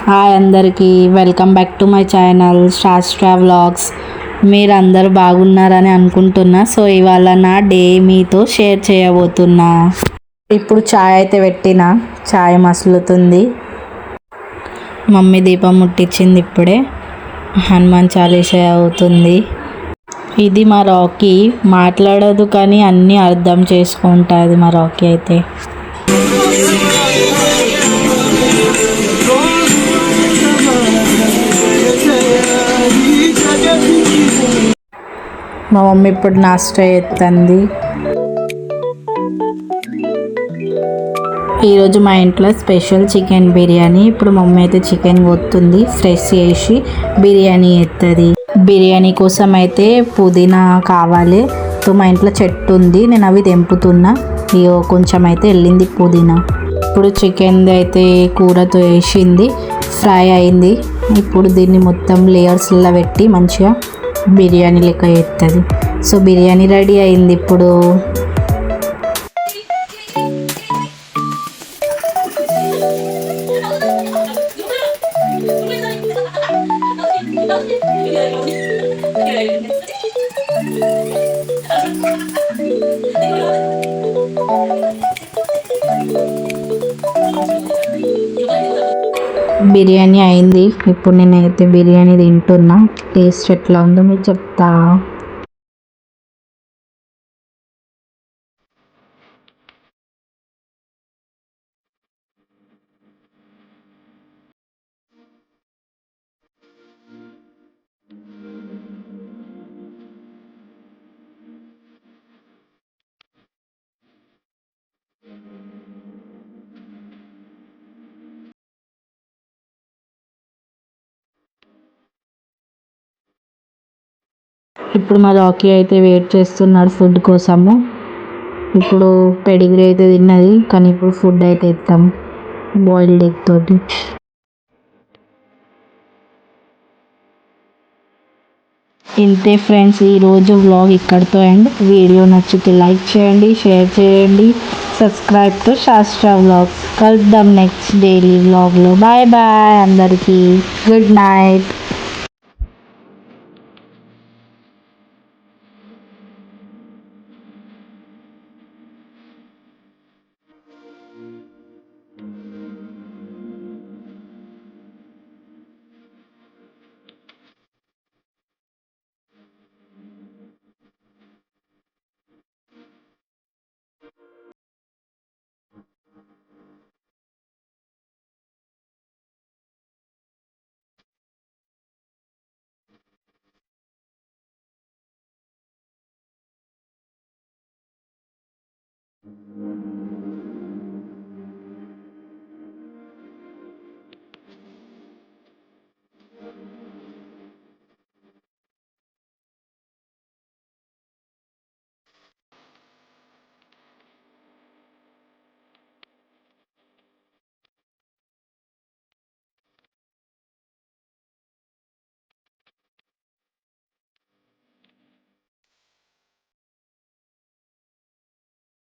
Hi అందరికీ, welcome back to my channel శాస్త్ర vlogs. మీరు అందరూ బాగున్నారని అనుకుంటున్నా. సో ఇవాళ నా డే మీతో షేర్ చేయబోతున్నా. ఇప్పుడు చాయ్ అయితే పెట్టిన, చాయ్ మసులుతుంది. మమ్మీ దీపం ముట్టించింది ఇప్పుడే. హనుమాన్ చాలీసా అవుతుంది. ఇది మా రాకీ, మాట్లాడదు కానీ అన్నీ అర్థం చేసుకుంటుంది మా రాకీ అయితే. మా మమ్మీ ఇప్పుడు నాస్టా చేస్తుంది. ఈరోజు మా ఇంట్లో స్పెషల్ చికెన్ బిర్యానీ. ఇప్పుడు మమ్మీ అయితే చికెన్ కొత్తుంది, ఫ్రెష్ చేసి బిర్యానీ చేస్తుంది. బిర్యానీ కోసం అయితే పుదీనా కావాలి. సో మా ఇంట్లో చెట్టు ఉంది, నేను అవి తెంపుతున్నా. ఇగో కొంచెం అయితే వెళ్ళింది పుదీనా. ఇప్పుడు చికెన్ అయితే కూరతో వేసింది, ఫ్రై అయింది. ఇప్పుడు దీన్ని మొత్తం లేయర్స్లో పెట్టి మంచిగా బిర్యానీ లెక్క చేస్తుంది. సో బిర్యానీ రెడీ అయింది. ఇప్పుడు బిర్యానీ అయింది. ఇప్పుడు నేనైతే బిర్యానీ తింటున్నా. టేస్ట్ ఎట్లా ఉందో మీకు చెప్తా. ఇప్పుడు మా రాకీ అయితే వెయిట్ చేస్తున్నాడు ఫుడ్ కోసము. ఇప్పుడు పెడిగ్రీ అయితే తిన్నది, కానీ ఇప్పుడు ఫుడ్ అయితే ఇస్తాం బాయిల్డ్ ఎగ్ తోటి. ఇంతే ఫ్రెండ్స్, ఈరోజు వ్లాగ్ ఇక్కడితో అండ్. వీడియో నచ్చితే లైక్ చేయండి, షేర్ చేయండి, సబ్స్క్రైబ్ టు శాస్త్ర వ్లాగ్స్. కలుద్దాం నెక్స్ట్ డైలీ వ్లాగ్లో. బాయ్ బాయ్ అందరికీ, గుడ్ నైట్.